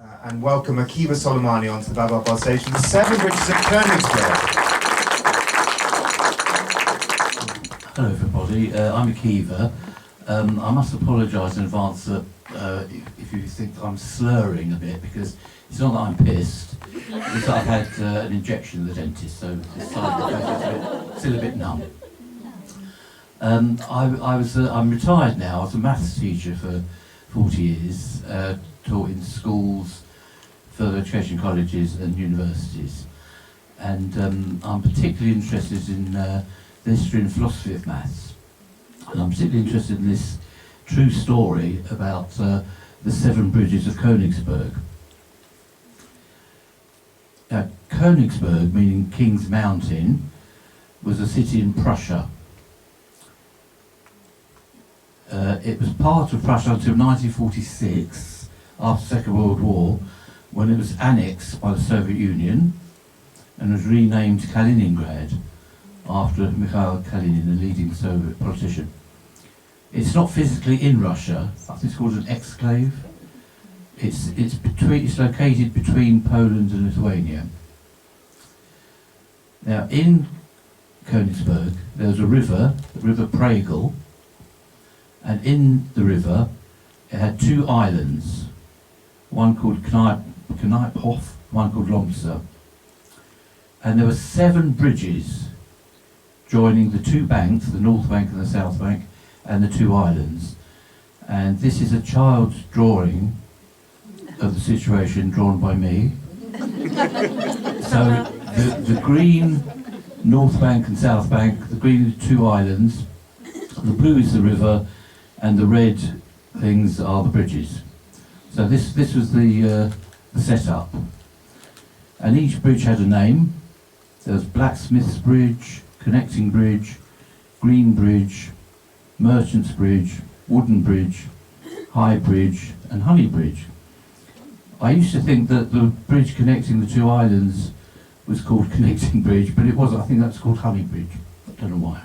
And welcome Akiva Solemani onto the Babel Bar station, the 7 Bridges of Konigsberg. Hello everybody, I'm Akiva. I must apologise in advance that if you think I'm slurring a bit, because it's not that I'm pissed, it's that I've had an injection at the dentist, so this side of the face is still a bit numb. I'm retired now. I was a maths teacher for 40 years, taught in schools, further education colleges and universities. And I'm particularly interested in the history and philosophy of maths. And I'm particularly interested in this true story about the 7 Bridges of Konigsberg. Now, Konigsberg, meaning King's Mountain, was a city in Prussia. It was part of Prussia until 1946, after the Second World War, when it was annexed by the Soviet Union and was renamed Kaliningrad after Mikhail Kalinin, a leading Soviet politician. It's not physically in Russia. I think it's called an exclave. It's located between Poland and Lithuania. Now, in Konigsberg, there's a river, the River Pregel, and in the river it had 2 islands, one called Kneiphof, one called Lomza. And there were 7 bridges joining the 2 banks, the North Bank and the South Bank, and the 2 islands. And this is a child's drawing of the situation drawn by me. So the green North Bank and South Bank, the green is 2 islands, the blue is the river, and the red things are the bridges. So this was the setup. And each bridge had a name. There was Blacksmith's Bridge, Connecting Bridge, Green Bridge, Merchant's Bridge, Wooden Bridge, High Bridge, and Honey Bridge. I used to think that the bridge connecting the 2 islands was called Connecting Bridge, but it wasn't. I think that's called Honey Bridge. I don't know why.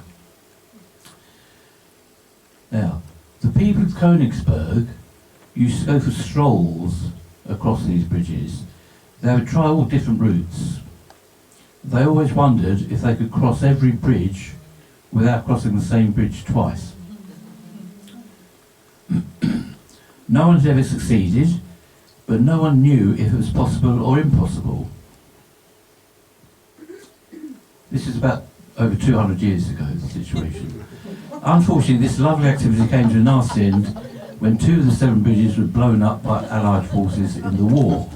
Now, the people of Konigsberg used to go for strolls across these bridges. They would try all different routes. They always wondered if they could cross every bridge without crossing the same bridge twice. No one had ever succeeded, but no one knew if it was possible or impossible. This is about over 200 years ago, the situation. Unfortunately, this lovely activity came to a nasty end when 2 of the 7 bridges were blown up by Allied forces in the war.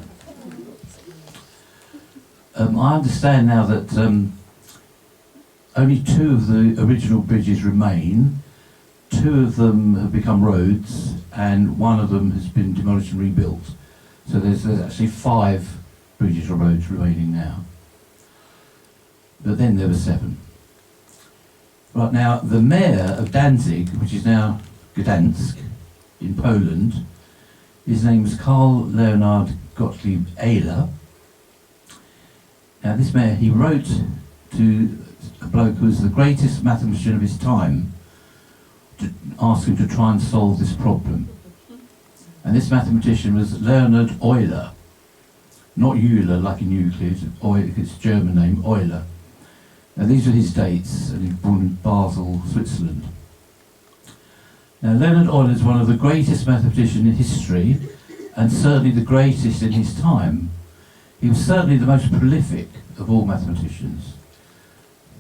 I understand now that only 2 of the original bridges remain. 2 of them have become roads, and 1 of them has been demolished and rebuilt. So there's actually 5 bridges or roads remaining now. But then there were 7. Right now, the mayor of Danzig, which is now Gdansk in Poland, his name is Karl Leonard Gottlieb Euler. Now this mayor, he wrote to a bloke who was the greatest mathematician of his time to ask him to try and solve this problem. And this mathematician was Leonhard Euler, not Euler like in Euclid, it's a German name, Euler. Now these are his dates, and he was born in Basel, Switzerland. Now Leonhard Euler is one of the greatest mathematicians in history, and certainly the greatest in his time. He was certainly the most prolific of all mathematicians.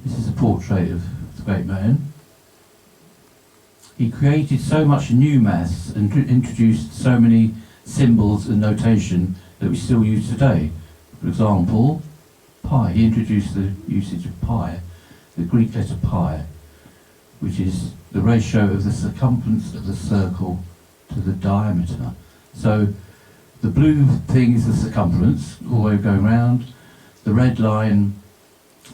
This is a portrait of the great man. He created so much new maths and introduced so many symbols and notation that we still use today. For example, pi. He introduced the usage of pi, the Greek letter pi, which is the ratio of the circumference of the circle to the diameter. So the blue thing is the circumference, all the way going round. The red line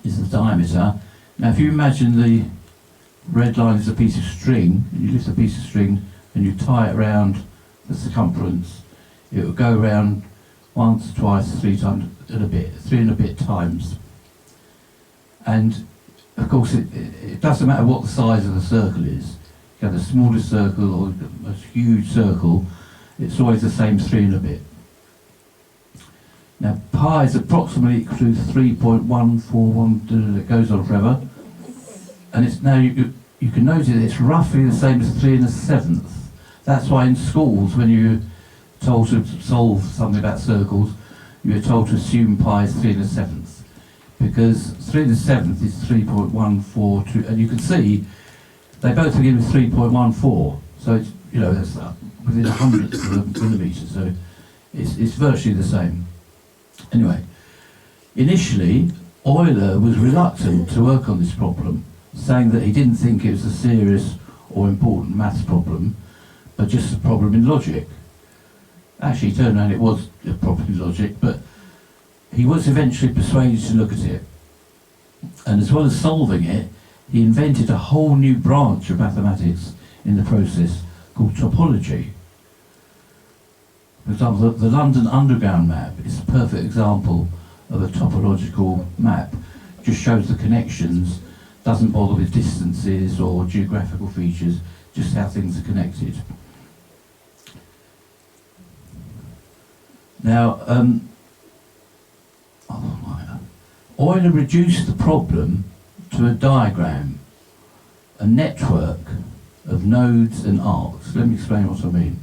is the diameter. Now if you imagine the red line is a piece of string, and you lift a piece of string and you tie it around the circumference, it will go around once, twice, 3 times and a bit, 3 and a bit times. And of course it doesn't matter what the size of the circle is. You have the smallest circle or the most huge circle, it's always the same 3 and a bit. pi is approximately equal to 3.141, it goes on forever. And it's now, you can notice it's roughly the same as 3 1/7. That's why in schools, when you're told to solve something about circles, you're told to assume pi is 3 1/7. Because 3 1/7 is 3.142, and you can see they both begin with 3.14. So it's, you know, that's within hundredths of a millimetre, so it's virtually the same. Anyway, initially Euler was reluctant to work on this problem, saying that he didn't think it was a serious or important maths problem, but just a problem in logic. Actually, it turned out it was a problem in logic, but he was eventually persuaded to look at it. And as well as solving it, he invented a whole new branch of mathematics in the process called topology. For example, the London Underground map is a perfect example of a topological map. Just shows the connections, doesn't bother with distances or geographical features, just how things are connected. Now, Euler reduced the problem to a diagram, a network of nodes and arcs. Let me explain what I mean.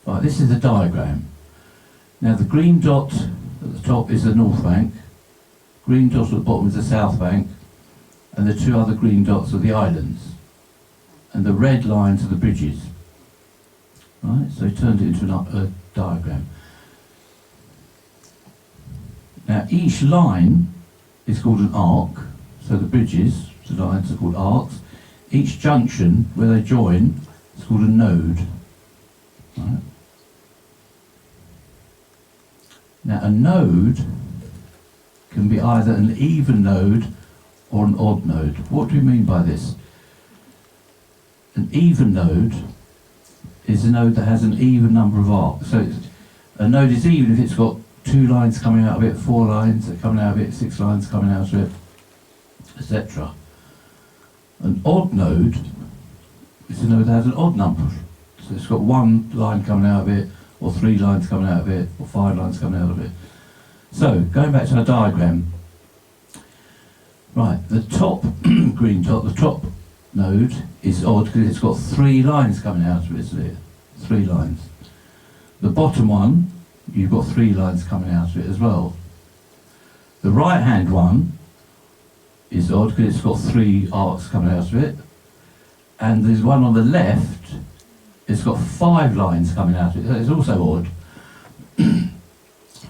Right, this is the diagram. Now the green dot at the top is the north bank, green dot at the bottom is the south bank, and the two other green dots are the islands, and the red lines are the bridges. Right, so he turned it into a diagram. Now each line is called an arc, so the bridges, the lines are called arcs. Each junction where they join is called a node. Right. Now a node can be either an even node or an odd node. What do we mean by this? An even node is a node that has an even number of arcs. So a node is even if it's got 2 lines coming out of it, 4 lines coming out of it, 6 lines coming out of it, etc. An odd node is a node that has an odd number. So it's got 1 line coming out of it, or 3 lines coming out of it, or 5 lines coming out of it. So, going back to our diagram. Right, the top green dot, the top node is odd because it's got 3 lines coming out of it, isn't it? 3 lines. The bottom one, you've got 3 lines coming out of it as well. The right hand one is odd because it's got 3 arcs coming out of it. And there's one on the left, it's got 5 lines coming out of it. It's also odd.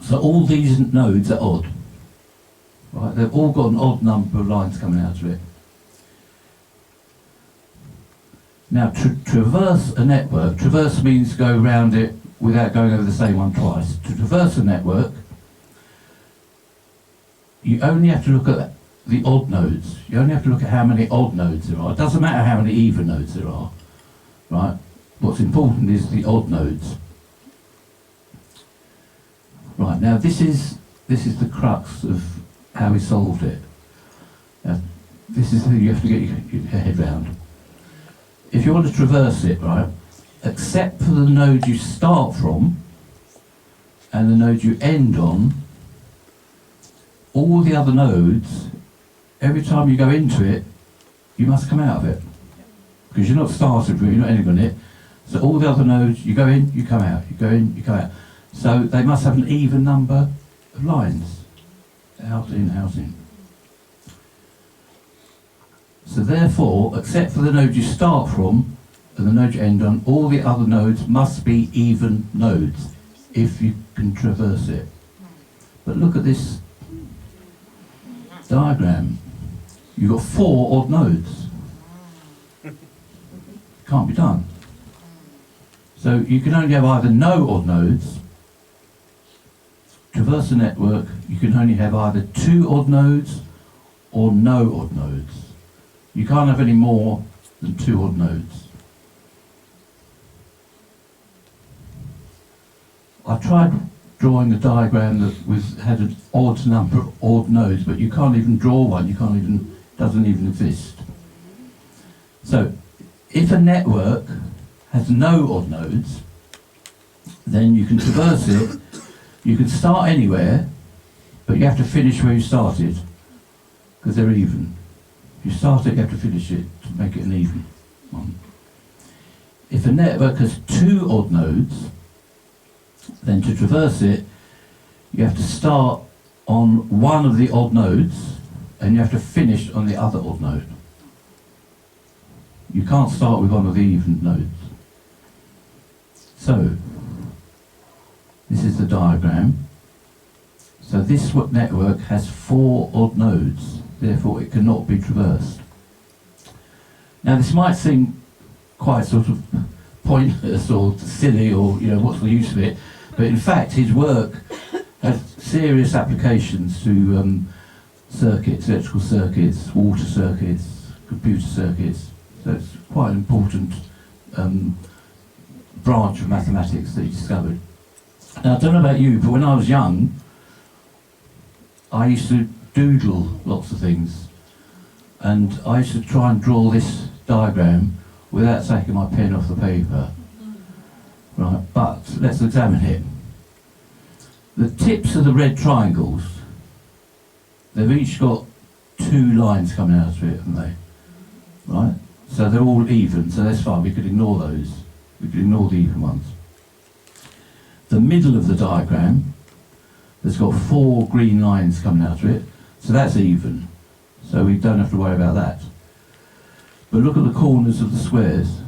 So all these nodes are odd. Right? They've all got an odd number of lines coming out of it. Now to traverse a network, traverse means go around it without going over the same one twice. To traverse a network, you only have to look at the odd nodes. You only have to look at how many odd nodes there are. It doesn't matter how many even nodes there are. Right? What's important is the odd nodes. Right, now this is the crux of how we solved it. This is how you have to get your head round. If you want to traverse it, right, except for the node you start from and the node you end on, all the other nodes, every time you go into it, you must come out of it. Because you're not starting from it, you're not ending on it. So all the other nodes, you go in, you come out, you go in, you come out. So they must have an even number of lines. Out, in, out, in. So therefore, except for the node you start from and the node you end on, all the other nodes must be even nodes if you can traverse it. But look at this diagram. You've got 4 odd nodes. Can't be done. So you can only have either no odd nodes. Traverse a network, you can only have either 2 odd nodes or no odd nodes. You can't have any more than 2 odd nodes. I tried drawing a diagram that had an odd number of odd nodes, but you can't even draw one, doesn't even exist. So, if a network has no odd nodes, then you can traverse it You can start anywhere, but you have to finish where you started, because they're even. If you start it, you have to finish it to make it an even one. If a network has 2 odd nodes, then to traverse it, you have to start on one of the odd nodes, and you have to finish on the other odd node. You can't start with one of the even nodes. So, this is the diagram. So this network has 4 odd nodes, therefore it cannot be traversed. Now this might seem quite sort of pointless or silly, or what's the use of it, but in fact his work has serious applications to circuits, electrical circuits, water circuits, computer circuits. So it's quite an important branch of mathematics that he discovered. Now I don't know about you, but when I was young, I used to doodle lots of things, and I used to try and draw this diagram without taking my pen off the paper. Right, but let's examine it. The tips of the red triangles, they've each got 2 lines coming out of it, haven't they? Right? So they're all even, so that's fine, we could ignore those. We could ignore the even ones. The middle of the diagram has got 4 green lines coming out of it, so that's even. So we don't have to worry about that. But look at the corners of the squares.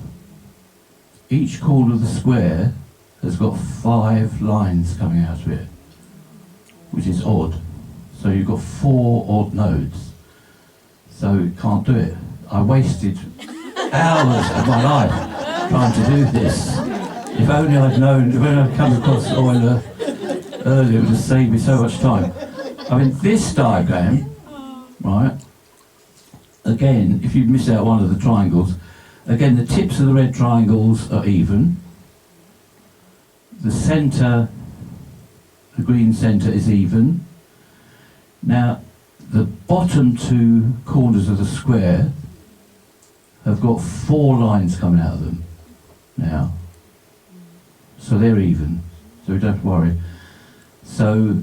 Each corner of the square has got 5 lines coming out of it, which is odd. So you've got 4 odd nodes. So you can't do it. I wasted hours of my life trying to do this. If only I'd known, if only I'd come across Euler earlier, it would have saved me so much time. I mean, this diagram, right, again, if you miss out one of the triangles, again, the tips of the red triangles are even. The centre, the green centre is even. Now, the bottom 2 corners of the square have got 4 lines coming out of them now. So they're even, so we don't have to worry. So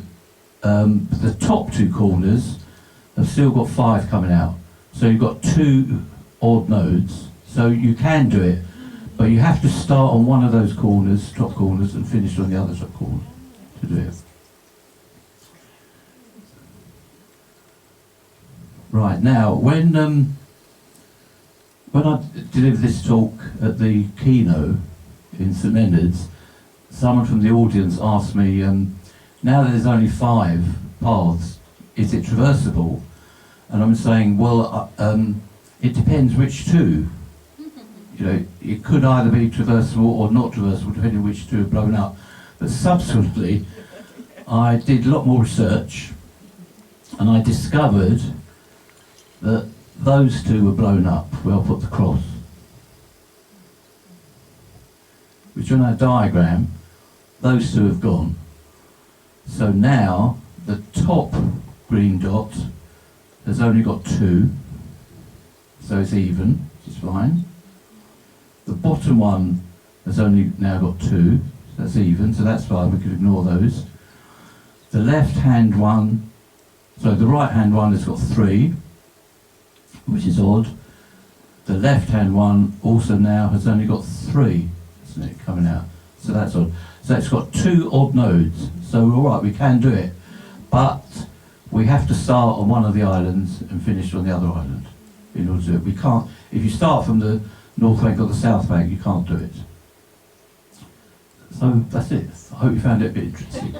the top 2 corners have still got 5 coming out. So you've got 2 odd nodes. So you can do it, but you have to start on one of those corners, top corners, and finish on the other top corner to do it. Right, now, when I delivered this talk at the keynote in St Leonard's, someone from the audience asked me, now that there's only 5 paths, is it traversable? And I'm saying, well, it depends which 2. It could either be traversable or not traversable, depending on which 2 are blown up. But subsequently, I did a lot more research, and I discovered that those 2 were blown up where I put the cross. Which on our diagram, those 2 have gone. So now, the top green dot has only got 2, so it's even, which is fine. The bottom one has only now got 2, so that's even, so that's fine, we can ignore those. The left-hand one, so the right-hand one has got 3, which is odd. The left-hand one also now has only got 3, isn't it, coming out? So that's odd. So it's got 2 odd nodes. So we're all right, we can do it, but we have to start on one of the islands and finish on the other island in order to do it. We can't, if you start from the north bank or the south bank, you can't do it. So that's it. I hope you found it a bit interesting.